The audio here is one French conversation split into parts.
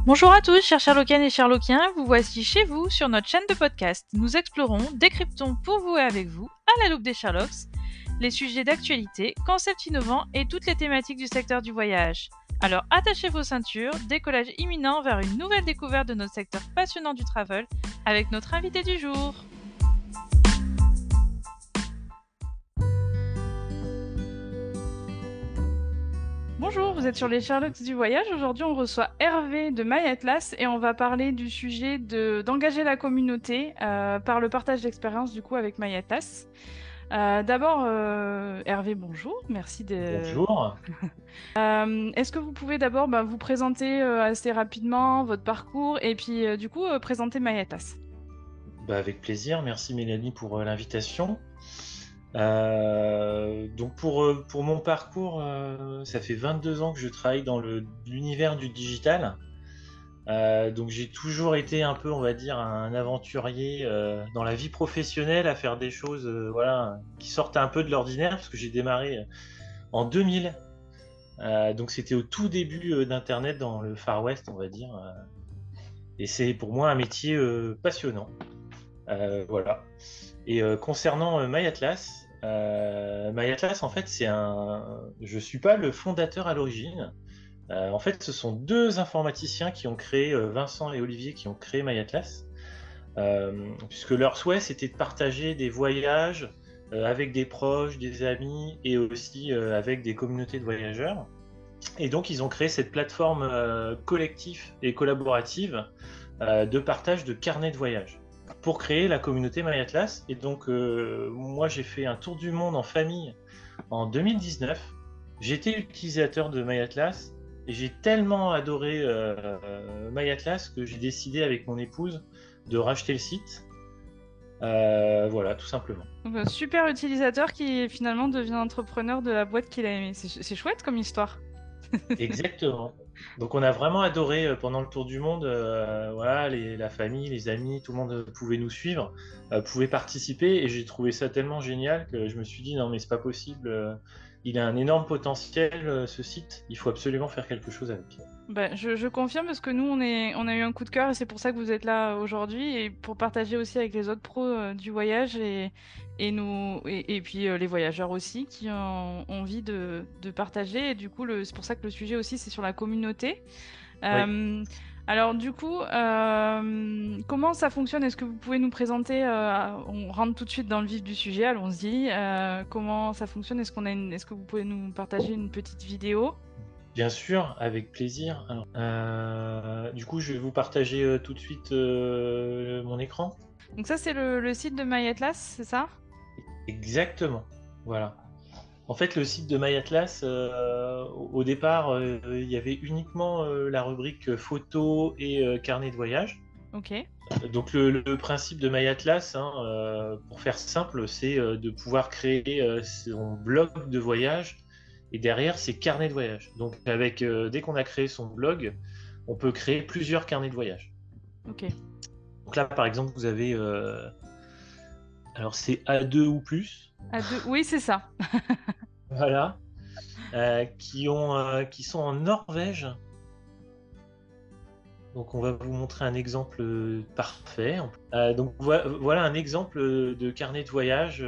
Bonjour à tous, chers Sherlockiennes et Sherlockiens, vous voici chez vous sur notre chaîne de podcast. Nous explorons, décryptons pour vous et avec vous, à la loupe des Sherlocks, les sujets d'actualité, concepts innovants et toutes les thématiques du secteur du voyage. Alors attachez vos ceintures, décollage imminent vers une nouvelle découverte de notre secteur passionnant du travel avec notre invité du jour. Bonjour, vous êtes sur les Sherlocks du voyage. Aujourd'hui, on reçoit Hervé de My Atlas et on va parler du sujet d'engager la communauté par le partage d'expériences du coup avec My Atlas. D'abord, Hervé, bonjour, merci de... Bonjour. Est-ce que vous pouvez d'abord vous présenter assez rapidement votre parcours et puis du coup présenter My Atlas? Avec plaisir, merci Mélanie pour l'invitation. Donc pour mon parcours, ça fait 22 ans que je travaille dans l'univers du digital. Donc j'ai toujours été un peu, on va dire, un aventurier dans la vie professionnelle, à faire des choses voilà, qui sortent un peu de l'ordinaire, parce que j'ai démarré en 2000. Donc c'était au tout début d'Internet dans le Far West, on va dire. Et c'est pour moi un métier passionnant. Voilà. Et concernant My Atlas, en fait, je suis pas le fondateur à l'origine. En fait, ce sont deux informaticiens qui ont créé, Vincent et Olivier, qui ont créé My Atlas, puisque leur souhait, c'était de partager des voyages avec des proches, des amis, et aussi avec des communautés de voyageurs. Et donc, ils ont créé cette plateforme collective et collaborative de partage de carnets de voyage pour créer la communauté My Atlas. Et donc, moi, j'ai fait un tour du monde en famille en 2019. J'étais utilisateur de My Atlas et j'ai tellement adoré My Atlas que j'ai décidé avec mon épouse de racheter le site. Voilà, tout simplement. Donc, un super utilisateur qui finalement devient entrepreneur de la boîte qu'il a aimée. C'est chouette comme histoire. Exactement. Donc on a vraiment adoré pendant le tour du monde, voilà, la famille, les amis, tout le monde pouvait nous suivre, pouvait participer, et j'ai trouvé ça tellement génial que je me suis dit non mais c'est pas possible, il a un énorme potentiel ce site, il faut absolument faire quelque chose avec. Je confirme parce que nous, on a eu un coup de cœur et c'est pour ça que vous êtes là aujourd'hui et pour partager aussi avec les autres pros du voyage et puis les voyageurs aussi qui ont envie de partager. Et du coup, c'est pour ça que le sujet aussi, c'est sur la communauté. Oui. Euh, alors du coup, comment ça fonctionne? Est-ce que vous pouvez nous présenter, on rentre tout de suite dans le vif du sujet, allons-y. Comment ça fonctionne? Est-ce que vous pouvez nous partager une petite vidéo? Bien sûr, avec plaisir. Alors, du coup, je vais vous partager tout de suite mon écran. Donc ça, c'est le site de My Atlas, c'est ça? Exactement. Voilà. En fait, le site de My Atlas, au départ, il y avait uniquement la rubrique photos et carnet de voyage. Ok. Donc le principe de My Atlas, hein, pour faire simple, c'est de pouvoir créer son blog de voyage, et derrière c'est carnet de voyage. Donc dès qu'on a créé son blog, on peut créer plusieurs carnets de voyage. Ok. Donc là, par exemple, vous avez, alors c'est A2 ou plus, À deux. Oui, c'est ça. voilà, qui sont en Norvège. Donc on va vous montrer un exemple parfait. Donc voilà un exemple de carnet de voyage.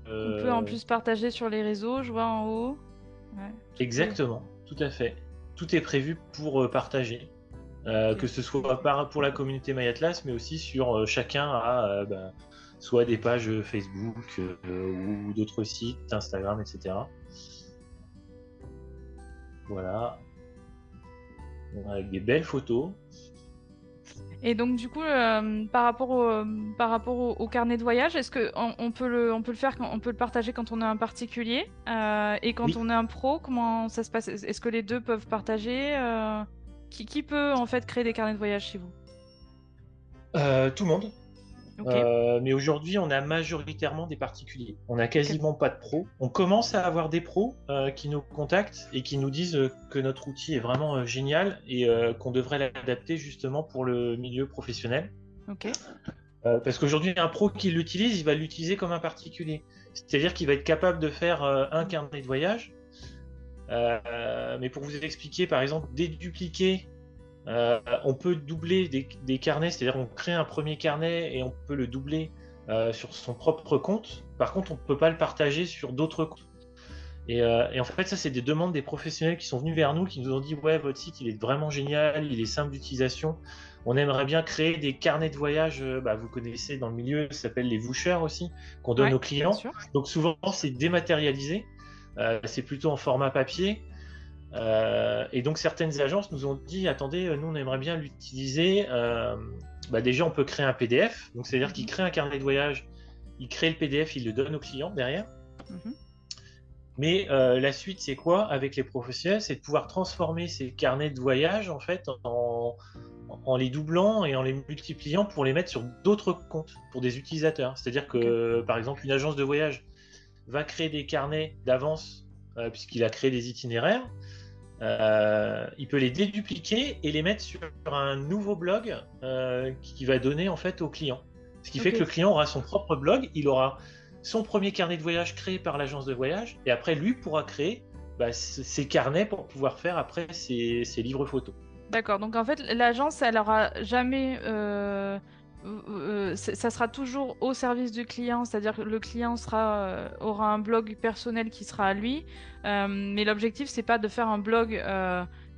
On peut en plus partager sur les réseaux, je vois en haut. Ouais, tout est. Exactement, tout à fait. Tout est prévu pour partager, Ok. que ce soit pour la communauté My Atlas, mais aussi sur chacun a soit des pages Facebook ou d'autres sites, Instagram, etc. Voilà, avec des belles photos. Et donc du coup, par rapport au carnet de voyage, est-ce que on peut le faire, on peut le partager quand on est un particulier et quand Oui, on est un pro, comment ça se passe? Est-ce que les deux peuvent partager? Qui peut en fait créer des carnets de voyage chez vous? tout le monde. Ok. Mais aujourd'hui, on a majoritairement des particuliers. On n'a Ok. quasiment pas de pros. On commence à avoir des pros qui nous contactent et qui nous disent que notre outil est vraiment génial et qu'on devrait l'adapter justement pour le milieu professionnel. Ok. Parce qu'aujourd'hui, un pro qui l'utilise, il va l'utiliser comme un particulier. C'est-à-dire qu'il va être capable de faire un carnet de voyage. Mais pour vous expliquer, par exemple, dédupliquer On peut doubler des carnets, c'est-à-dire on crée un premier carnet et on peut le doubler sur son propre compte. Par contre, on ne peut pas le partager sur d'autres comptes. Et en fait, ça, c'est des demandes des professionnels qui sont venus vers nous, qui nous ont dit ouais, votre site, il est vraiment génial, il est simple d'utilisation. On aimerait bien créer des carnets de voyage. Vous connaissez dans le milieu, ça s'appelle les vouchers aussi, qu'on donne Ouais, aux bien clients. sûr. Donc souvent, c'est dématérialisé, c'est plutôt en format papier. Et donc certaines agences nous ont dit attendez, nous on aimerait bien l'utiliser. Déjà, on peut créer un PDF, donc c'est-à-dire qu'ils créent un carnet de voyage, ils créent le PDF, ils le donnent au client derrière. Mhm. Mais la suite, c'est quoi avec les professionnels? C'est de pouvoir transformer ces carnets de voyage en fait en les doublant et en les multipliant pour les mettre sur d'autres comptes pour des utilisateurs. C'est-à-dire que par exemple, une agence de voyage va créer des carnets d'avance puisqu'il a créé des itinéraires. Il peut les dédupliquer et les mettre sur un nouveau blog qui va donner en fait au client. Ce qui fait que le client aura son propre blog, il aura son premier carnet de voyage créé par l'agence de voyage et après lui pourra créer ses carnets pour pouvoir faire après ses livres photos. D'accord, donc en fait, l'agence, elle aura jamais. Ça sera toujours au service du client, c'est-à-dire que le client aura un blog personnel qui sera à lui, mais l'objectif, c'est pas de faire un blog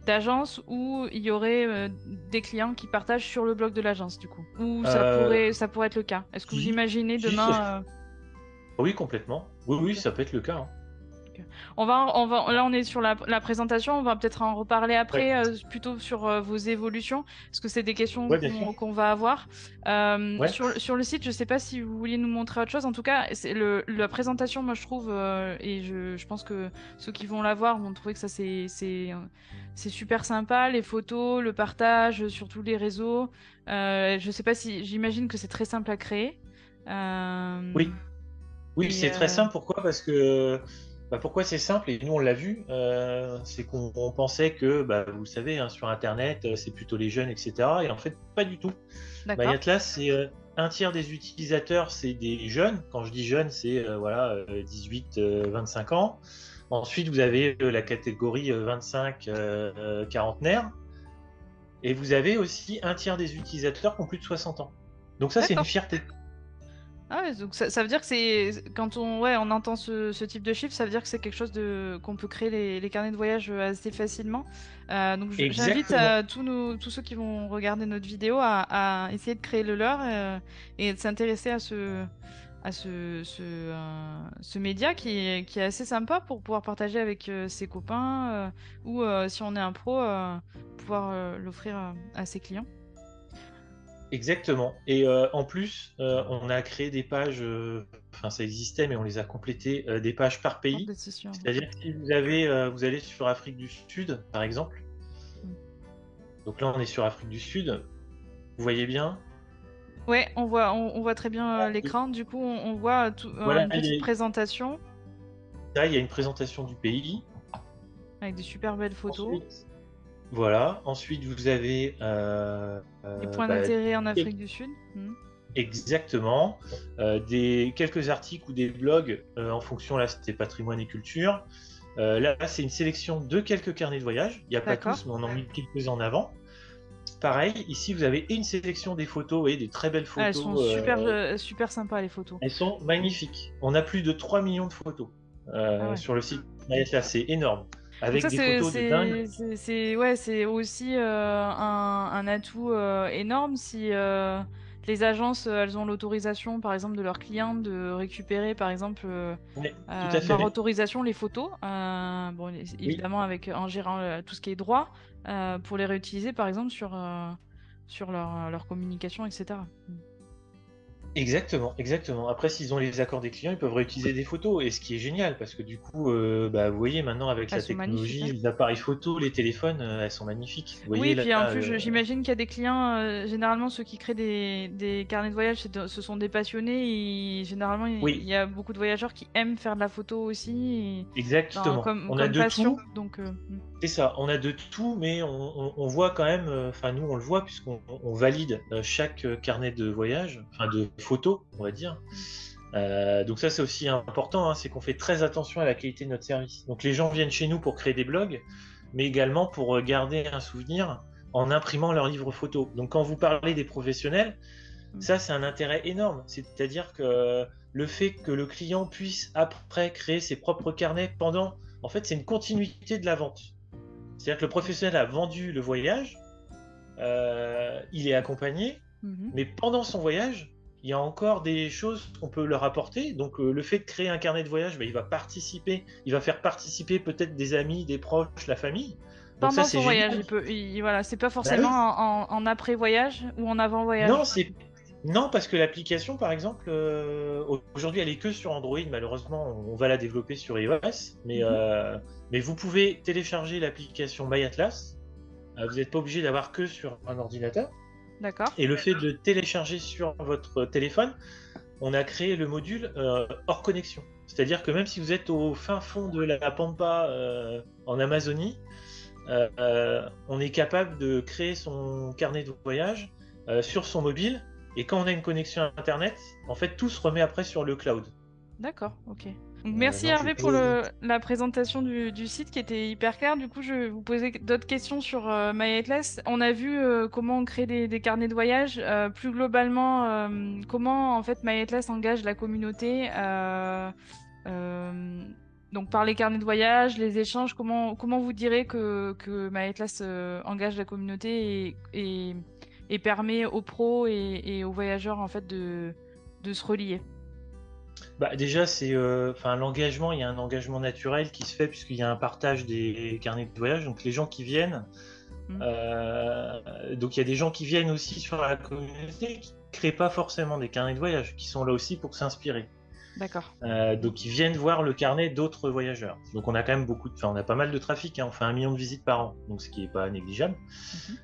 d'agence où il y aurait des clients qui partagent sur le blog de l'agence, du coup. Ou ça pourrait être le cas. Est-ce que vous imaginez demain. Oui, complètement. Oui, ça peut être le cas. Hein. Là, on est sur la présentation. On va peut-être en reparler après, Ouais. plutôt sur vos évolutions, parce que c'est des questions Ouais, bien sûr. qu'on va avoir. Ouais. Sur le site, je ne sais pas si vous vouliez nous montrer autre chose. En tout cas, la présentation, moi, je trouve, et je pense que ceux qui vont la voir vont trouver que ça, c'est super sympa. Les photos, le partage sur tous les réseaux. Je ne sais pas si. J'imagine que c'est très simple à créer. Oui. Oui, c'est très simple. Pourquoi? Parce que pourquoi c'est simple et nous on l'a vu, c'est qu'on pensait que, vous savez, hein, sur Internet, c'est plutôt les jeunes, etc. Et en fait, pas du tout. D'accord. Atlas, c'est un tiers des utilisateurs, c'est des jeunes. Quand je dis jeunes, c'est 18-25 ans. Ensuite, vous avez la catégorie 25 quarantenaires. Et vous avez aussi un tiers des utilisateurs qui ont plus de 60 ans. Donc ça, c'est une fierté. Ah ouais, donc ça veut dire que c'est quand on entend ce type de chiffre, ça veut dire que c'est quelque chose qu'on peut créer les carnets de voyage assez facilement. Donc j'invite Exactement. tous ceux qui vont regarder notre vidéo à essayer de créer le leur et de s'intéresser à ce média qui est assez sympa pour pouvoir partager avec ses copains ou si on est un pro, pouvoir l'offrir à ses clients. Exactement. Et en plus, on a créé des pages, ça existait, mais on les a complétées, des pages par Oh, pays. bah, c'est sûr. C'est-à-dire que si vous allez sur Afrique du Sud, par exemple. Mm. Donc là, on est sur Afrique du Sud. Vous voyez bien? Ouais, on voit très bien l'écran. Du coup, on voit Voilà, une petite présentation là, il y a une présentation du pays. avec des super belles photos. Ensuite, voilà. Ensuite, vous avez Les points d'intérêt en Afrique du Sud. exactement quelques articles ou des blogs en fonction. Là, c'était patrimoine et culture. Là, c'est une sélection de quelques carnets de voyage. Il n'y a pas tous, mais on en a mis quelques en avant. Pareil, ici, vous avez une sélection des photos et des très belles photos. Elles sont super sympas, les photos. Elles sont magnifiques. On a plus de 3 millions de photos sur le site Mayacha. C'est énorme. Avec Donc ça, des photos de dingue. c'est aussi un atout énorme si les agences, elles ont l'autorisation, par exemple, de leurs clients de récupérer, par exemple, Oui, tout à fait. par autorisation, les photos. Évidemment, en gérant tout ce qui est droit, pour les réutiliser, par exemple, sur leur communication, etc. Exactement, exactement. Après, s'ils ont les accords des clients, ils peuvent réutiliser des photos. Et ce qui est génial, parce que du coup, vous voyez maintenant avec Elles la sont magnifiques, technologie, hein. les appareils photo, les téléphones, elles sont magnifiques. Vous voyez Oui, là. puis en plus, j'imagine qu'il y a des clients, généralement ceux qui créent des carnets de voyage, ce sont des passionnés et généralement il y a beaucoup de voyageurs qui aiment faire de la photo aussi, Exactement. On a comme de passion. tout. Donc, C'est ça, on a de tout, mais on voit quand même, nous on le voit puisqu'on valide chaque carnet de voyage, de photos, on va dire. Donc ça c'est aussi important, hein, c'est qu'on fait très attention à la qualité de notre service. Donc les gens viennent chez nous pour créer des blogs, mais également pour garder un souvenir en imprimant leurs livres photos. Donc quand vous parlez des professionnels, ça c'est un intérêt énorme. C'est-à-dire que le fait que le client puisse après créer ses propres carnets pendant, en fait c'est une continuité de la vente. C'est-à-dire que le professionnel a vendu le voyage, il est accompagné, Mhm. mais pendant son voyage, il y a encore des choses qu'on peut leur apporter. Donc le fait de créer un carnet de voyage, il va faire participer peut-être des amis, des proches, la famille. Donc ça Pendant c'est son voyage, génial. voilà, c'est pas Bah forcément oui. en après-voyage ou en Non, avant-voyage. non, parce que l'application, par exemple, aujourd'hui, elle est que sur Android. Malheureusement, on va la développer sur iOS, Mhm. mais vous pouvez télécharger l'application MyAtlas. Vous n'êtes pas obligé d'avoir que sur un ordinateur. D'accord. Et le fait de le télécharger sur votre téléphone, on a créé le module hors connexion. C'est-à-dire que même si vous êtes au fin fond de la Pampa en Amazonie, on est capable de créer son carnet de voyage sur son mobile. Et quand on a une connexion Internet, en fait, tout se remet après sur le cloud. D'accord, ok. Donc, merci Non, je Hervé vais pas pour vous- la présentation du site qui était hyper claire. Du coup, je vais vous poser d'autres questions sur MyAtlas. On a vu comment on crée des carnets de voyage. Plus globalement, comment en fait MyAtlas engage la communauté. Euh, donc par les carnets de voyage, les échanges, comment vous direz que MyAtlas engage la communauté et permet aux pros et aux voyageurs en fait de se relier. Bah, déjà, l'engagement. Il y a un engagement naturel qui se fait puisqu'il y a un partage des carnets de voyage. Donc les gens qui viennent, Hmm. donc il y a des gens qui viennent aussi sur la communauté qui créent pas forcément des carnets de voyage, qui sont là aussi pour s'inspirer. D'accord. Donc ils viennent voir le carnet d'autres voyageurs. Donc on a quand même on a pas mal de trafic, hein. On fait 1 million de visites par an, donc ce qui est pas négligeable.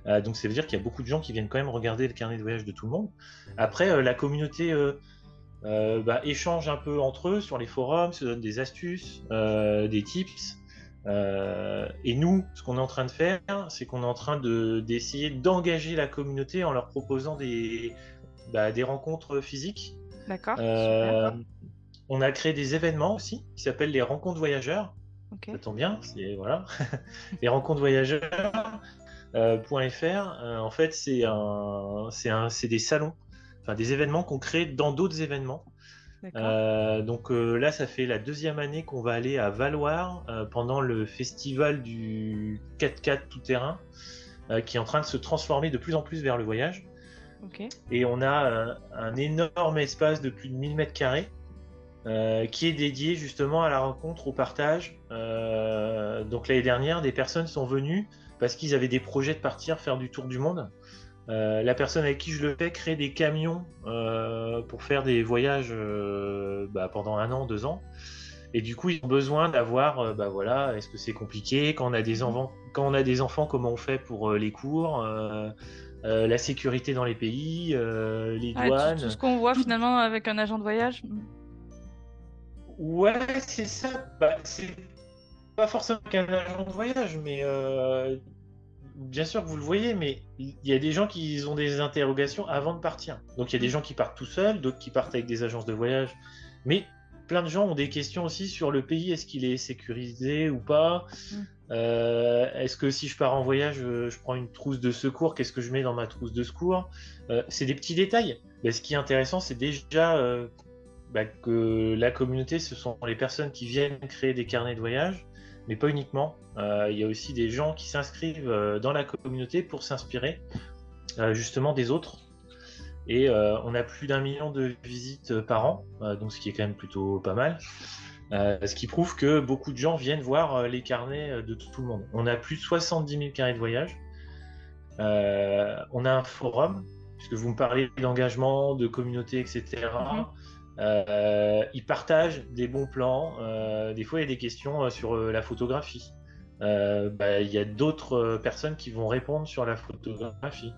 Mhm. Donc ça veut dire qu'il y a beaucoup de gens qui viennent quand même regarder le carnet de voyage de tout le monde. Après, la communauté échange un peu entre eux sur les forums, se donne des astuces, des tips. Et nous, ce qu'on est en train de faire, c'est qu'on est en train d'essayer d'engager la communauté en leur proposant des rencontres physiques. D'accord, super. Euh, on a créé des événements aussi qui s'appellent les rencontres voyageurs. Ok. Ça tombe bien, c'est voilà. Les rencontres voyageurs.fr, en fait, c'est des salons, enfin des événements qu'on crée dans d'autres événements. D'accord. Là, ça fait la 2e année qu'on va aller à Valloire pendant le festival du 4x4 tout-terrain, qui est en train de se transformer de plus en plus vers le voyage. Ok. Et on a un énorme espace de plus de 1000 mètres carrés qui est dédié justement à la rencontre, au partage. Donc l'année dernière, des personnes sont venues parce qu'ils avaient des projets de partir faire du tour du monde. La personne avec qui je le fais crée des camions pour faire des voyages pendant 1 an, 2 ans. Et du coup, ils ont besoin d'avoir, est-ce que c'est compliqué quand on a des Mhm. enfants, comment on fait pour les cours, la sécurité dans les pays, les Ah, tout ce douanes. qu'on voit Tout... finalement avec un agent de voyage. Mhm. Ouais, c'est ça. C'est pas forcément qu'un agent de voyage, mais bien sûr que vous le voyez, mais il y a des gens qui ont des interrogations avant de partir. Donc il y a des Mhm. gens qui partent tout seuls, d'autres qui partent avec des agences de voyage. Mais plein de gens ont des questions aussi sur le pays. Est-ce qu'il est sécurisé ou pas? Mhm. Est-ce que si je pars en voyage, je prends une trousse de secours? Qu'est-ce que je mets dans ma trousse de secours? C'est des petits détails. Mais ce qui est intéressant, c'est déjà que la communauté, ce sont les personnes qui viennent créer des carnets de voyage, mais pas uniquement. Il y a aussi des gens qui s'inscrivent dans la communauté pour s'inspirer justement des autres. Et on a plus d'1 million de visites par an, donc ce qui est quand même plutôt pas mal. Ce qui prouve que beaucoup de gens viennent voir les carnets de tout le monde. On a plus de 70 000 carnets de voyage. On a un forum, puisque vous me parlez d'engagement, de communauté, Mhm. etc. Ils partagent des bons plans. Des fois, il y a des questions sur la photographie. Il y a d'autres personnes qui vont répondre sur la photographie.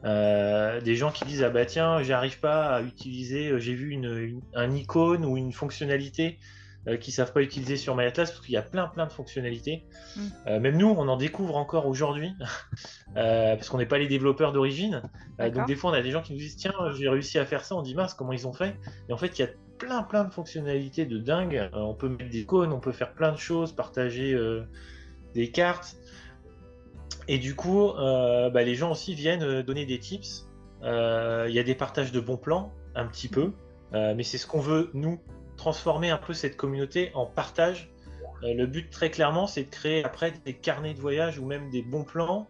Des gens qui disent ah bah tiens, j'arrive pas à utiliser, j'ai vu un icône ou une fonctionnalité qu'ils savent pas utiliser sur MyAtlas parce qu'il y a plein de fonctionnalités. Mhm. Même nous, on en découvre encore aujourd'hui parce qu'on n'est pas les développeurs d'origine. Donc D'accord. des fois, on a des gens qui nous disent tiens, j'ai réussi à faire ça. On dit mince, comment ils ont fait? Et en fait, il y a plein de fonctionnalités de dingue. On peut mettre des icônes, on peut faire plein de choses, partager des cartes. Et du coup, les gens aussi viennent donner des tips. Il y a des partages de bons plans, un petit peu, mais c'est ce qu'on veut, nous, transformer un peu cette communauté en partage. Le but, très clairement, c'est de créer après des carnets de voyage ou même des bons plans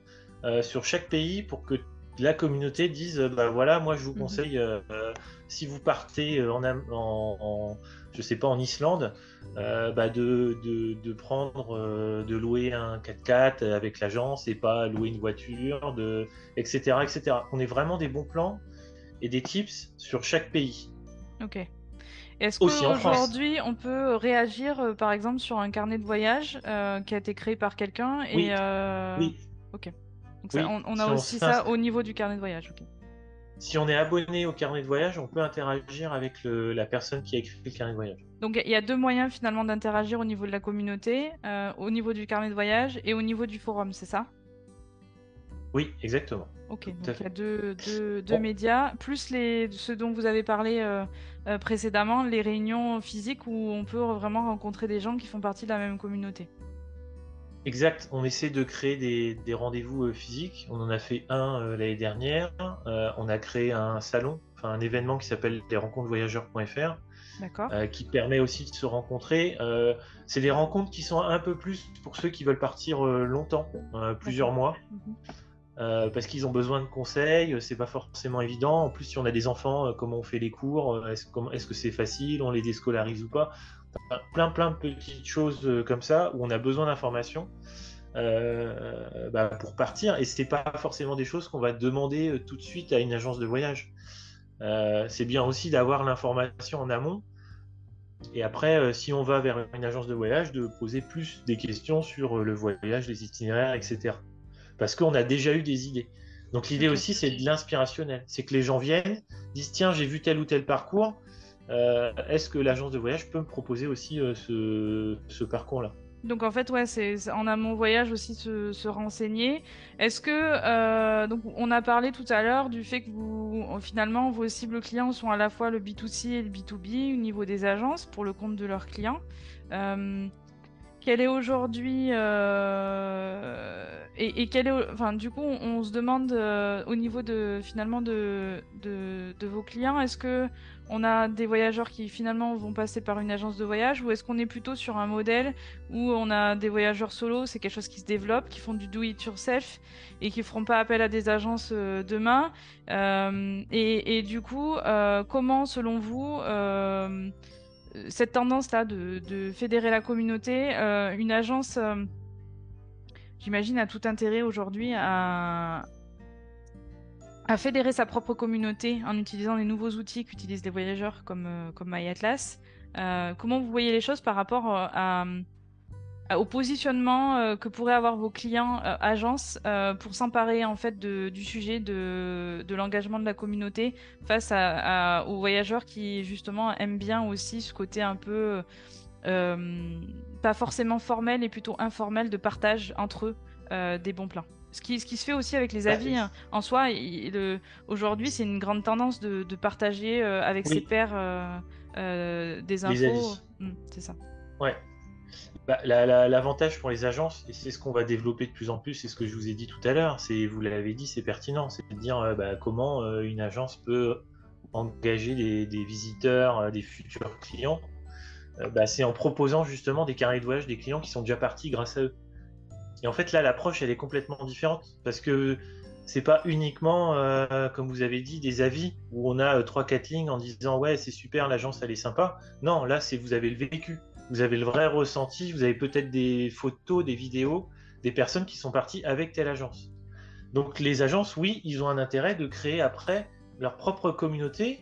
sur chaque pays pour que la communauté dise, voilà, moi je vous conseille, si vous partez je sais pas, en Islande, de prendre, de louer un 4x4 avec l'agence et pas louer une voiture, etc., etc. On est vraiment des bons plans et des tips sur chaque pays. Ok. Est-ce Aussi en France. qu'aujourd'hui, on peut réagir, par exemple, sur un carnet de voyage qui a été créé par quelqu'un Oui, oui, Ok. Donc ça, oui. on a Si on aussi ça au niveau du carnet de voyage. Ok. Si on est abonné au carnet de voyage, on peut interagir avec la personne qui a écrit le carnet de voyage. Donc il y a deux moyens finalement d'interagir au niveau de la communauté, au niveau du carnet de voyage et au niveau du forum, c'est ça? Oui, exactement. Ok, Tout à donc il y a fait. deux Bon, médias, plus ceux dont vous avez parlé précédemment, les réunions physiques où on peut vraiment rencontrer des gens qui font partie de la même communauté. exact. On essaie de créer des rendez-vous physiques. On en a fait un l'année dernière. On a créé un salon, enfin un événement qui s'appelle les rencontresvoyageurs.fr, D'accord? qui permet aussi de se rencontrer. C'est des rencontres qui sont un peu plus pour ceux qui veulent partir longtemps, plusieurs D'accord. mois. Mhm. Parce qu'ils ont besoin de conseils, c'est pas forcément évident. En plus, si on a des enfants, comment on fait les cours, est-ce que c'est facile, on les déscolarise ou pas? Enfin, plein de petites choses comme ça où on a besoin d'informations pour partir. Et c'est pas forcément des choses qu'on va demander tout de suite à une agence de voyage. C'est bien aussi d'avoir l'information en amont. Et après, si on va vers une agence de voyage, de poser plus des questions sur le voyage, les itinéraires, etc. Parce qu'on a déjà eu des idées. Donc l'idée Ok. aussi, c'est de l'inspirationnel. C'est que les gens viennent, disent tiens, j'ai vu tel ou tel parcours. Est-ce que l'agence de voyage peut me proposer aussi ce parcours-là? Donc en fait, ouais, c'est en amont voyage aussi se renseigner. Est-ce que donc on a parlé tout à l'heure du fait que finalement vos cibles clients sont à la fois le B2C et le B2B au niveau des agences pour le compte de leurs clients. Euh, Quel est aujourd'hui et quel est enfin du coup on se demande au niveau de finalement de vos clients, est-ce que on a des voyageurs qui finalement vont passer par une agence de voyage ou est-ce qu'on est plutôt sur un modèle où on a des voyageurs solo, c'est quelque chose qui se développe, qui font du do it yourself et qui feront pas appel à des agences demain et du coup comment selon vous cette tendance-là de fédérer la communauté, une agence, j'imagine, a tout intérêt aujourd'hui à fédérer sa propre communauté en utilisant les nouveaux outils qu'utilisent les voyageurs comme MyAtlas. Comment vous voyez les choses par rapport au positionnement que pourraient avoir vos clients agences pour s'emparer en fait du sujet de l'engagement de la communauté face aux voyageurs qui justement aiment bien aussi ce côté un peu pas forcément formel et plutôt informel de partage entre eux des bons plans. Ce qui se fait aussi avec les Bah, avis hein. En soi, aujourd'hui, c'est une grande tendance de partager avec ses oui, pairs des les infos. avis. C'est ça. Ouais. L'avantage pour les agences, et c'est ce qu'on va développer de plus en plus, c'est ce que je vous ai dit tout à l'heure, vous l'avez dit, c'est pertinent, c'est de dire comment une agence peut engager des visiteurs, des futurs clients. C'est en proposant justement des carnets de voyage des clients qui sont déjà partis grâce à eux. Et en fait, là, l'approche, elle est complètement différente parce que c'est pas uniquement, comme vous avez dit, des avis où on a 3-4 lignes en disant ouais, c'est super, l'agence, elle est sympa. Non, là, vous avez le vécu, vous avez le vrai ressenti, vous avez peut-être des photos, des vidéos, des personnes qui sont parties avec telle agence. Donc les agences, oui, ils ont un intérêt de créer après leur propre communauté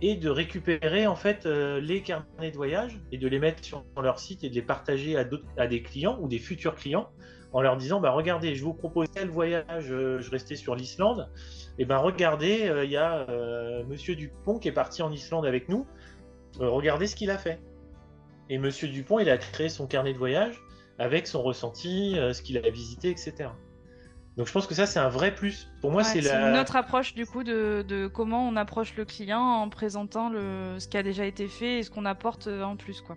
et de récupérer en fait les carnets de voyage et de les mettre sur leur site et de les partager à des clients ou des futurs clients en leur disant regardez, je vous propose tel voyage, je restais sur l'Islande, et regardez, il y a Monsieur Dupont qui est parti en Islande avec nous, regardez ce qu'il a fait. Et Monsieur Dupont, il a créé son carnet de voyage avec son ressenti, ce qu'il a visité, etc. Donc je pense que ça, c'est un vrai plus. Pour moi, Ouais, c'est c'est une la... autre approche du coup de comment on approche le client en présentant ce qui a déjà été fait et ce qu'on apporte en plus, quoi.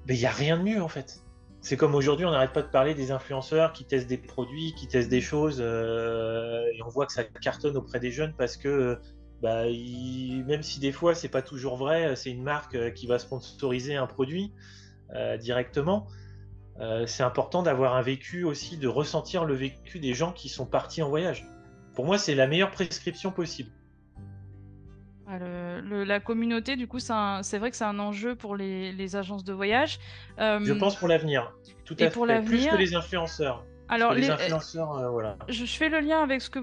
Mais il n'y a rien de mieux, en fait. C'est comme aujourd'hui, on n'arrête pas de parler des influenceurs qui testent des produits, qui testent des choses, et on voit que ça cartonne auprès des jeunes parce que, même si des fois c'est pas toujours vrai, c'est une marque qui va sponsoriser un produit directement. C'est important d'avoir un vécu aussi, de ressentir le vécu des gens qui sont partis en voyage. Pour moi, c'est la meilleure prescription possible. La communauté, du coup, c'est vrai que c'est un enjeu pour les agences de voyage. Je pense pour l'avenir, tout Et à pour fait. Plus que l'avenir, les influenceurs. Parce que alors les influenceurs, voilà. je fais le lien avec ce que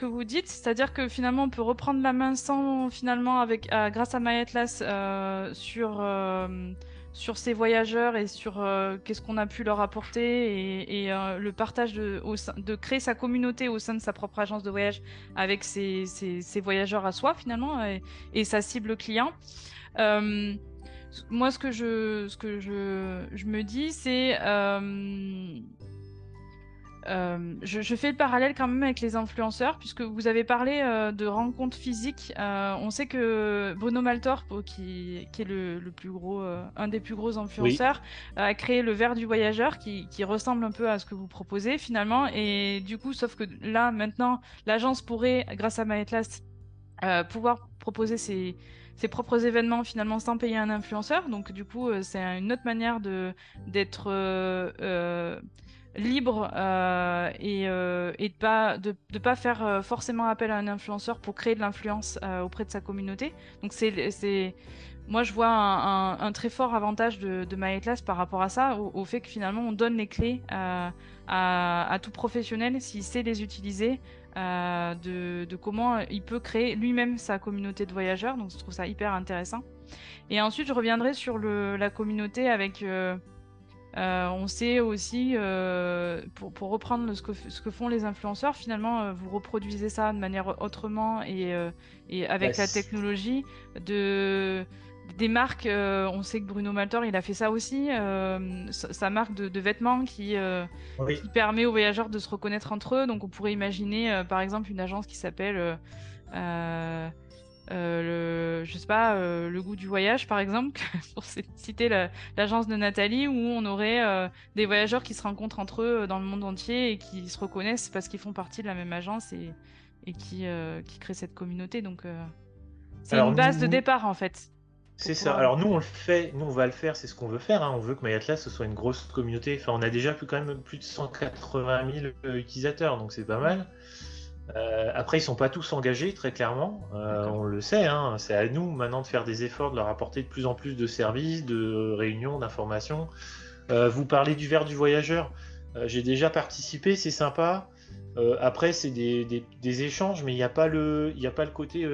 vous dites, c'est-à-dire que finalement on peut reprendre la main sans finalement grâce à MyAtlas sur ces voyageurs et sur qu'est-ce qu'on a pu leur apporter et le partage de créer sa communauté au sein de sa propre agence de voyage avec ses voyageurs à soi finalement et sa cible client. Euh, Moi, ce que je me dis, c'est je fais le parallèle quand même avec les influenceurs, puisque vous avez parlé de rencontres physiques. On sait que Bruno Maltor, qui est le plus gros, un des plus gros Oui. influenceurs, a créé le verre du voyageur, qui ressemble un peu à ce que vous proposez finalement. Et du coup, sauf que là, maintenant, l'agence pourrait, grâce à MyAtlas, pouvoir proposer ses propres événements finalement sans payer un influenceur. Donc du coup, c'est une autre manière d'être libre et de pas faire forcément appel à un influenceur pour créer de l'influence auprès de sa communauté. Donc moi je vois un très fort avantage de MyAtlas par rapport à ça, au fait que finalement on donne les clés à tout professionnel s'il sait les utiliser. De comment il peut créer lui-même sa communauté de voyageurs. Donc je trouve ça hyper intéressant. Et ensuite, je reviendrai sur la communauté avec on sait aussi, pour reprendre ce que font les influenceurs, finalement, vous reproduisez ça de manière autrement et Bah, avec la technologie des marques. On sait que Bruno Maltor, il a fait ça aussi. Sa marque de vêtements oui. qui permet aux voyageurs de se reconnaître entre eux. Donc, on pourrait imaginer, par exemple, une agence qui s'appelle euh, je sais pas, le goût du voyage, par exemple, pour citer l'agence de Nathalie, où on aurait des voyageurs qui se rencontrent entre eux dans le monde entier et qui se reconnaissent parce qu'ils font partie de la même agence et qui créent cette communauté. Donc, c'est Alors une base de nous, départ, en fait, pour c'est ça. pouvoir. Alors nous, on le fait, nous, on va le faire, c'est ce qu'on veut faire, hein. On veut que MyAtlas ce soit une grosse communauté. Enfin, on a déjà quand même plus de 180 000 utilisateurs, donc c'est pas Mm. mal. Après, ils sont pas tous engagés, très clairement. D'accord. On le sait, hein. C'est à nous maintenant de faire des efforts, de leur apporter de plus en plus de services, de réunions, d'informations. Vous parlez du verre du voyageur. J'ai déjà participé, c'est sympa. Après, c'est des échanges, mais il y a pas le côté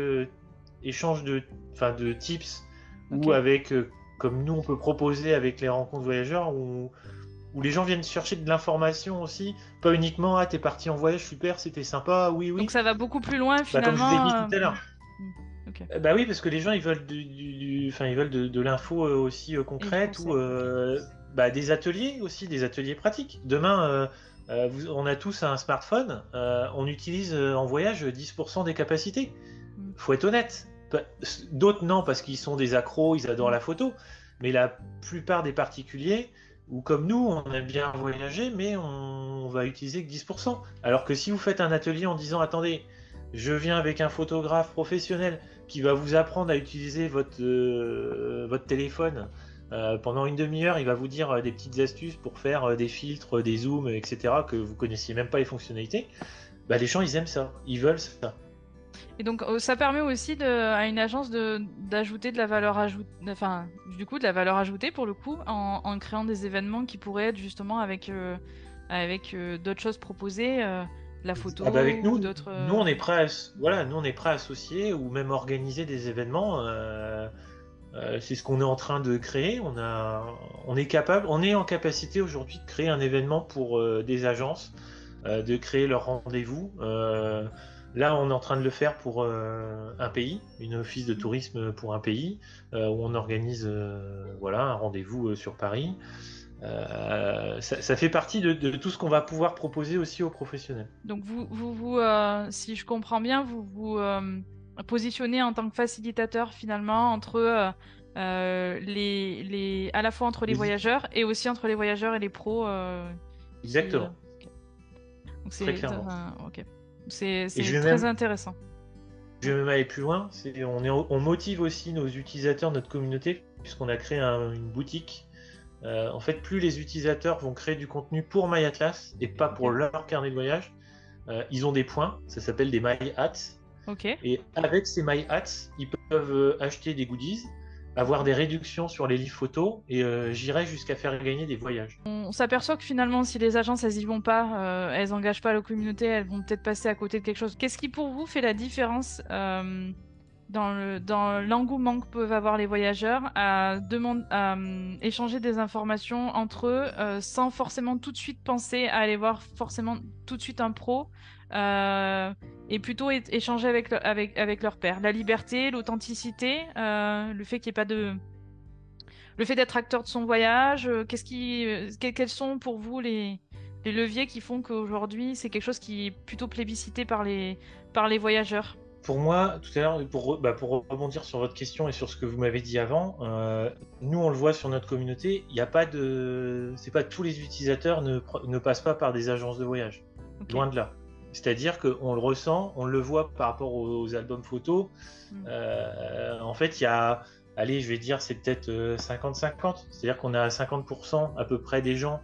échange de tips Ok. ou avec, comme nous on peut proposer avec les rencontres voyageurs, où les gens viennent chercher de l'information aussi, pas uniquement ah t'es parti en voyage, super, c'était sympa, oui Donc, oui. ça va beaucoup plus loin, Bah comme je vous ai finalement. dit tout à l'heure. Mm. Ok. Bah oui, parce que les gens ils veulent enfin ils veulent de l'info aussi Et concrète ou concret. Ok. des ateliers aussi, des ateliers pratiques. Demain, on a tous un smartphone, on utilise en voyage 10% des capacités. Mm. Faut être honnête. D'autres non, parce qu'ils sont des accros, ils adorent Mm. la photo. Mais la plupart des particuliers, ou comme nous, on aime bien voyager, mais on va utiliser que 10%. Alors que si vous faites un atelier en disant, attendez, je viens avec un photographe professionnel qui va vous apprendre à utiliser votre téléphone pendant une demi-heure, il va vous dire des petites astuces pour faire des filtres, des zooms, etc., que vous connaissiez même pas les fonctionnalités, bah, les gens, ils aiment ça, ils veulent ça. Et donc, ça permet aussi à une agence d'ajouter de la valeur ajoutée, enfin, du coup, de la valeur ajoutée pour le coup, en créant des événements qui pourraient être justement avec d'autres choses proposées, de la Ah bah photo avec ou nous, d'autres. nous on est prêt à, voilà, nous on est prêt à associer ou même organiser des événements. C'est ce qu'on est en train de créer. On est en capacité aujourd'hui de créer un événement pour des agences, de créer leur rendez-vous. Là, on est en train de le faire pour un pays, une office de tourisme pour un pays, où on organise voilà, un rendez-vous sur Paris. Ça fait partie de tout ce qu'on va pouvoir proposer aussi aux professionnels. Donc, si je comprends bien, vous positionnez en tant que facilitateur finalement entre à la fois entre les Les- voyageurs et aussi entre les voyageurs et les pros qui. Exactement, Ok. Donc très clairement. ok. C'est Et je vais très même, intéressant. je vais même aller plus loin. On motive aussi nos utilisateurs, notre communauté, puisqu'on a créé une boutique. En fait, plus les utilisateurs vont créer du contenu pour MyAtlas et pas pour Ok. leur carnet de voyage, ils ont des points, ça s'appelle des MyHats. Ok. Et avec ces MyHats, ils peuvent acheter des goodies, avoir des réductions sur les livres photos, et j'irai jusqu'à faire gagner des voyages. On s'aperçoit que finalement, si les agences, elles y vont pas, elles engagent pas la communauté, elles vont peut-être passer à côté de quelque chose. Qu'est-ce qui pour vous fait la différence dans l'engouement que peuvent avoir les voyageurs à échanger des informations entre eux sans forcément tout de suite penser à aller voir forcément tout de suite un pro et plutôt échanger avec leur père. La liberté, l'authenticité, le fait qu'il n'y ait pas de le fait d'être acteur de son voyage, quels sont pour vous les leviers qui font qu'aujourd'hui c'est quelque chose qui est plutôt plébiscité par les voyageurs? Pour moi, tout à l'heure, pour rebondir sur votre question et sur ce que vous m'avez dit avant, nous on le voit sur notre communauté, il n'y a pas de, c'est pas tous les utilisateurs ne passent pas par des agences de voyage, Ok. loin de là. C'est-à-dire qu'on le ressent, on le voit par rapport aux albums photos. Mm. En fait, il y a, allez, je vais dire, c'est peut-être 50-50. C'est-à-dire qu'on a 50% à peu près des gens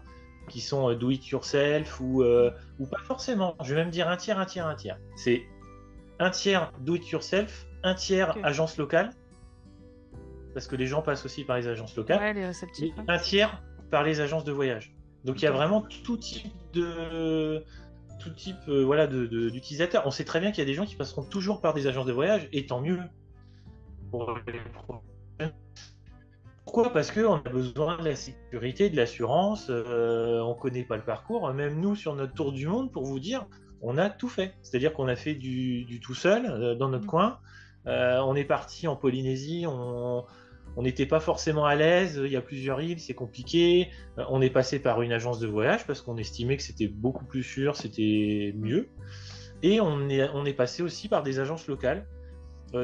qui sont do it yourself ou pas forcément. Je vais même dire un tiers, un tiers, un tiers. C'est un tiers do it yourself, un tiers Ok. agence locale, parce que les gens passent aussi par les agences locales, Ouais, les réceptifs. et Ouais. un tiers par les agences de voyage. Donc il y a Ok. vraiment tout type voilà, d'utilisateurs. On sait très bien qu'il y a des gens qui passeront toujours par des agences de voyage, et tant mieux pour les professionnels. Pourquoi? Parce qu'on a besoin de la sécurité, de l'assurance, on ne connaît pas le parcours. Même nous, sur notre tour du monde, pour vous dire, on a tout fait. C'est-à-dire qu'on a fait du tout seul, dans notre Mm. coin. On est parti en Polynésie, on n'était pas forcément à l'aise, il y a plusieurs îles, c'est compliqué. On est passé par une agence de voyage parce qu'on estimait que c'était beaucoup plus sûr, c'était Mm. mieux. Et on est passé aussi par des agences locales,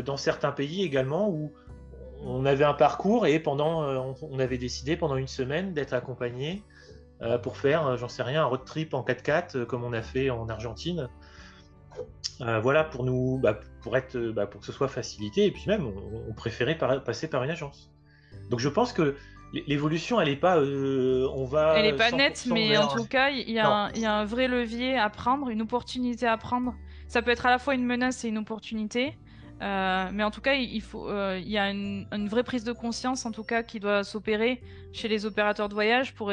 dans certains pays également où on avait un parcours et on avait décidé pendant une semaine d'être accompagné pour faire, j'en sais rien, un road trip en 4x4 comme on a fait en Argentine. Voilà, pour que ce soit facilité, et puis même on préférait passer par une agence. Donc je pense que l'évolution, elle n'est pas on Elle est va pas nette, 100% mais en vers. tout cas, Non, il y a un vrai levier à prendre, une opportunité à prendre. Ça peut être à la fois une menace et une opportunité, mais en tout cas, il y a une vraie prise de conscience, en tout cas, qui doit s'opérer chez les opérateurs de voyage pour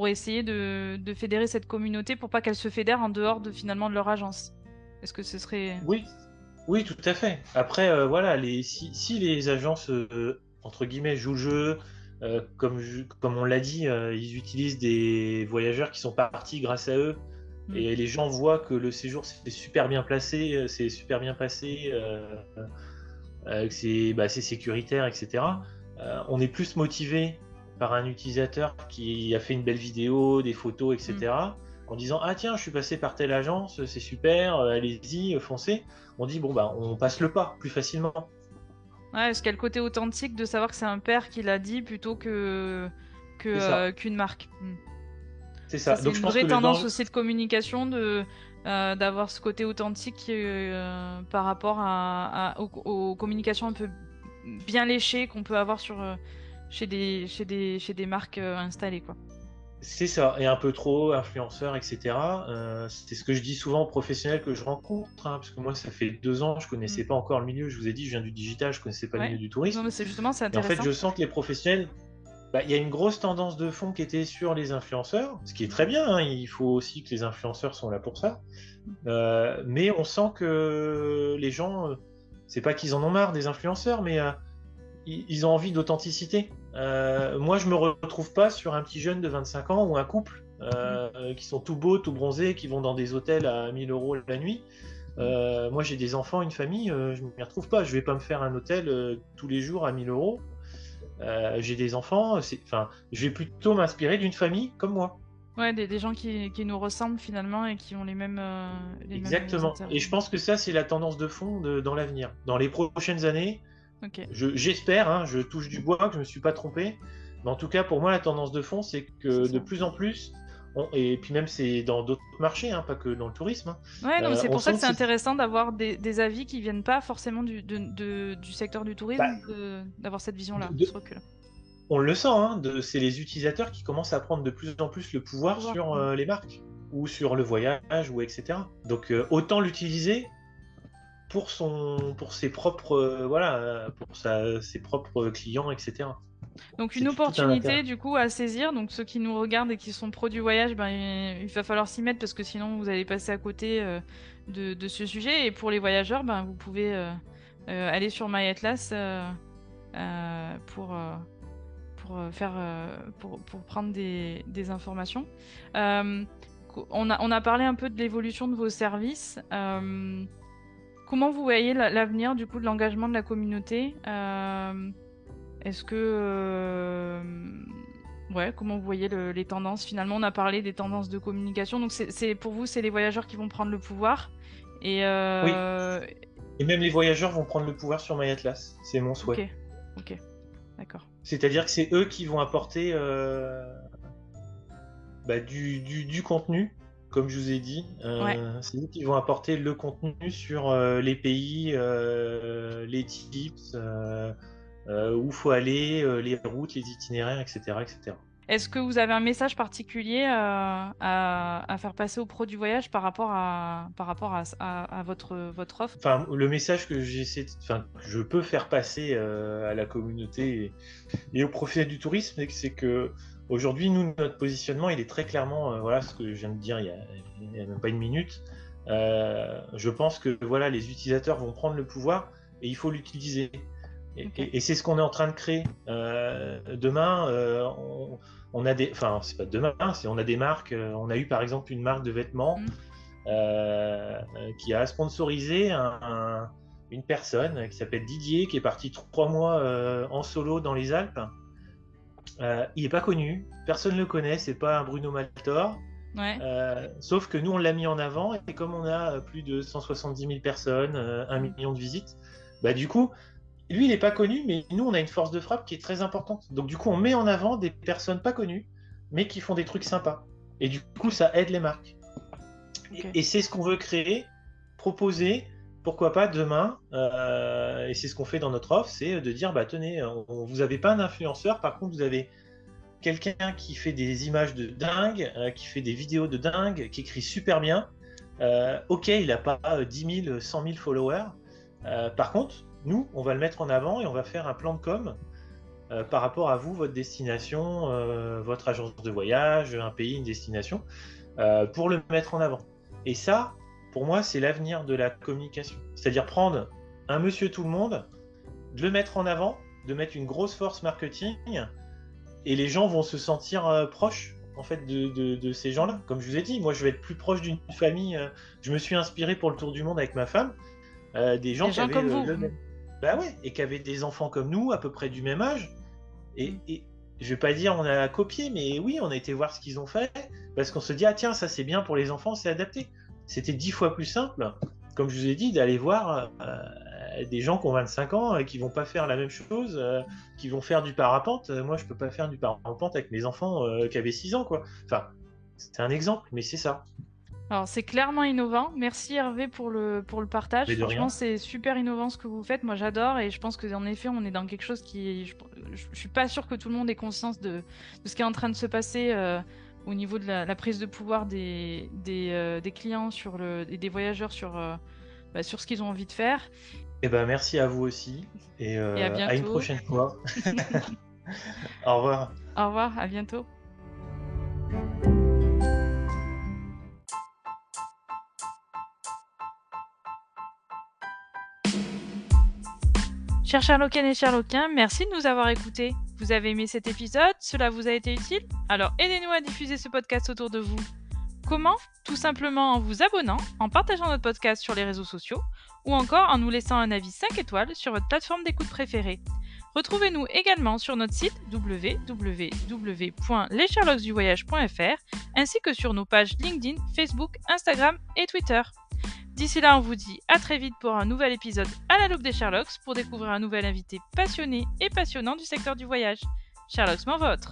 essayer de fédérer cette communauté pour pas qu'elle se fédère en dehors de finalement de leur agence. Est-ce que ce serait... oui, oui, tout à fait. Après, voilà, si les agences, entre guillemets, jouent le jeu, comme on l'a dit, ils utilisent des voyageurs qui sont partis grâce à eux, Hmm. et les gens voient que le séjour s'est super bien placé, c'est super bien passé, que c'est sécuritaire, etc. On est plus motivé par un utilisateur qui a fait une belle vidéo, des photos, Hmm. etc. En disant ah tiens, je suis passé par telle agence, c'est super, allez-y, foncez. On dit bon bah on passe le pas plus facilement. Ouais, est-ce qu'il y a le côté authentique de savoir que c'est un père qui l'a dit plutôt C'est ça, qu'une marque. Hmm. c'est Ça, ça. c'est Donc je une pense que vraie le tendance danger, aussi de communication d'avoir ce côté authentique par rapport aux communications un peu bien léchées qu'on peut avoir chez des marques installées, quoi. c'est ça, et un peu trop influenceur, etc. C'est ce que je dis souvent aux professionnels que je rencontre, hein, parce que moi ça fait 2 ans, je Hmm. connaissais pas encore le milieu. Je vous ai dit, je viens du digital, je connaissais pas le Ouais. milieu du Non, tourisme. mais c'est Et en fait, intéressant. je sens que les professionnels, il y a une grosse tendance de fond qui était sur les influenceurs, ce qui est très bien, hein, il faut aussi que les influenceurs sont là pour ça. Mais on sent que les gens, c'est pas qu'ils en ont marre des influenceurs, mais ils ont envie d'authenticité. Moi, je me retrouve pas sur un petit jeune de 25 ans ou un couple Hmm. qui sont tout beaux, tout bronzés, qui vont dans des hôtels à 1000 euros la nuit. Hmm. Moi, j'ai des enfants, une famille, je m'y retrouve pas. Je vais pas me faire un hôtel tous les jours à 1000 euros. J'ai des enfants, enfin, je vais plutôt m'inspirer d'une famille comme moi. Ouais, des gens qui nous ressemblent finalement et qui ont les mêmes Exactement. intérêts. Et je pense que ça, c'est la tendance de fond dans l'avenir. Dans les prochaines années, Ok. J'espère, hein, je touche du bois, que je me suis pas trompé. Mais en tout cas, pour moi, la tendance de fond, c'est que C'est de ça. plus en plus, et puis même c'est dans d'autres marchés, hein, pas que dans le tourisme, Ouais, non, mais c'est on pour ça sent que que c'est c'est... intéressant d'avoir des avis qui viennent pas forcément du secteur du bah, tourisme, d'avoir cette de- vision-là, de- ce recul. on le sent, hein, c'est les utilisateurs qui commencent à prendre de plus en plus le pouvoir Pouvoir. sur les marques, ou sur le voyage, ou etc. Donc autant l'utiliser pour ses propres, ses propres clients, etc. Donc C'est une tout un intérêt. opportunité du coup à saisir. Donc ceux qui nous regardent et qui sont pros du voyage, ben, il va falloir s'y mettre parce que sinon vous allez passer à côté de ce sujet. Et pour les voyageurs, ben, vous pouvez aller sur My Atlas pour prendre des informations. Euh, on a parlé un peu de l'évolution de vos services. Comment vous voyez l'avenir du coup de l'engagement de la communauté? Est-ce que ouais, comment vous voyez les tendances? Finalement, on a parlé des tendances de communication. Donc pour vous, c'est les voyageurs qui vont prendre le pouvoir. Et Oui, et même les voyageurs vont prendre le pouvoir sur My Atlas, c'est mon ok, souhait. ok, d'accord. C'est-à-dire que c'est eux qui vont apporter du contenu, comme je vous ai dit. Ouais. C'est eux qui vont apporter le contenu sur les pays, les tips, où il faut aller, les routes, les itinéraires, etc., etc. Est-ce que vous avez un message particulier à faire passer aux pros du voyage par rapport à votre offre? Enfin, le message que que je peux faire passer à la communauté et aux professionnels du tourisme, c'est que aujourd'hui, nous, notre positionnement, il est très clairement, voilà, ce que je viens de dire il y a même pas une minute. Je pense que voilà, les utilisateurs vont prendre le pouvoir et il faut l'utiliser. Ok. Et c'est ce qu'on est en train de créer. Demain, on a des, enfin, c'est pas demain, on a des marques. On a eu par exemple une marque de vêtements Mm. qui a sponsorisé une personne qui s'appelle Didier, qui est parti 3 mois en solo dans les Alpes. Il n'est pas connu, personne ne le connaît, c'est pas un Bruno Maltor. Ouais. Sauf que nous, on l'a mis en avant, et comme on a plus de 170 000 personnes, 1 Mm. million de visites, bah, du coup, lui, il n'est pas connu, mais nous, on a une force de frappe qui est très importante. Donc, du coup, on met en avant des personnes pas connues, mais qui font des trucs sympas. Et du coup, ça aide les marques. Ok. Et c'est ce qu'on veut créer, proposer, pourquoi pas demain, et c'est ce qu'on fait dans notre offre, c'est de dire, bah tenez, vous n'avez pas un influenceur, par contre, vous avez quelqu'un qui fait des images de dingue, qui fait des vidéos de dingue, qui écrit super bien. Ok, il n'a pas 10 000, 100 000 followers. Par contre, nous, on va le mettre en avant et on va faire un plan de com par rapport à vous, votre destination, votre agence de voyage, un pays, une destination, pour le mettre en avant. Et ça, pour moi, c'est l'avenir de la communication. C'est-à-dire prendre un monsieur tout le monde, de le mettre en avant, de mettre une grosse force marketing, et les gens vont se sentir proches en fait de ces gens-là. Comme je vous ai dit, moi je vais être plus proche d'une famille. Je me suis inspiré pour le tour du monde avec ma femme, des gens Des qui gens avaient comme vous. le même, bah ouais, et qui avaient des enfants comme nous, à peu près du même âge. Mm. Et je vais pas dire on a copié, mais oui, on a été voir ce qu'ils ont fait, parce qu'on se dit, ah tiens, ça c'est bien pour les enfants, c'est adapté. C'était 10 fois plus simple, comme je vous ai dit, d'aller voir des gens qui ont 25 ans et qui vont pas faire la même chose, qui vont faire du parapente. Moi, je peux pas faire du parapente avec mes enfants qui avaient 6 ans, quoi. Enfin, c'est un exemple, mais c'est ça. Alors, c'est clairement innovant. Merci Hervé pour le partage. Mais de Franchement, rien. c'est super innovant ce que vous faites. Moi, j'adore et je pense qu'en effet, on est dans quelque chose qui. Je suis pas sûre que tout le monde ait conscience de ce qui est en train de se passer au niveau de la prise de pouvoir des clients et des voyageurs sur ce qu'ils ont envie de faire. Eh ben, merci à vous aussi, et Et à à une bientôt. prochaine fois. Au revoir. Au revoir, à bientôt. Chers Sherlockiennes et Sherlockiens, merci de nous avoir écoutés. Vous avez aimé cet épisode? Cela vous a été utile? Alors aidez-nous à diffuser ce podcast autour de vous. Comment? Tout simplement en vous abonnant, en partageant notre podcast sur les réseaux sociaux ou encore en nous laissant un avis 5 étoiles sur votre plateforme d'écoute préférée. Retrouvez-nous également sur notre site www.lessherlocksduvoyage.fr ainsi que sur nos pages LinkedIn, Facebook, Instagram et Twitter. D'ici là, on vous dit à très vite pour un nouvel épisode à la loupe des Sherlocks pour découvrir un nouvel invité passionné et passionnant du secteur du voyage. Sherlocksment vôtre.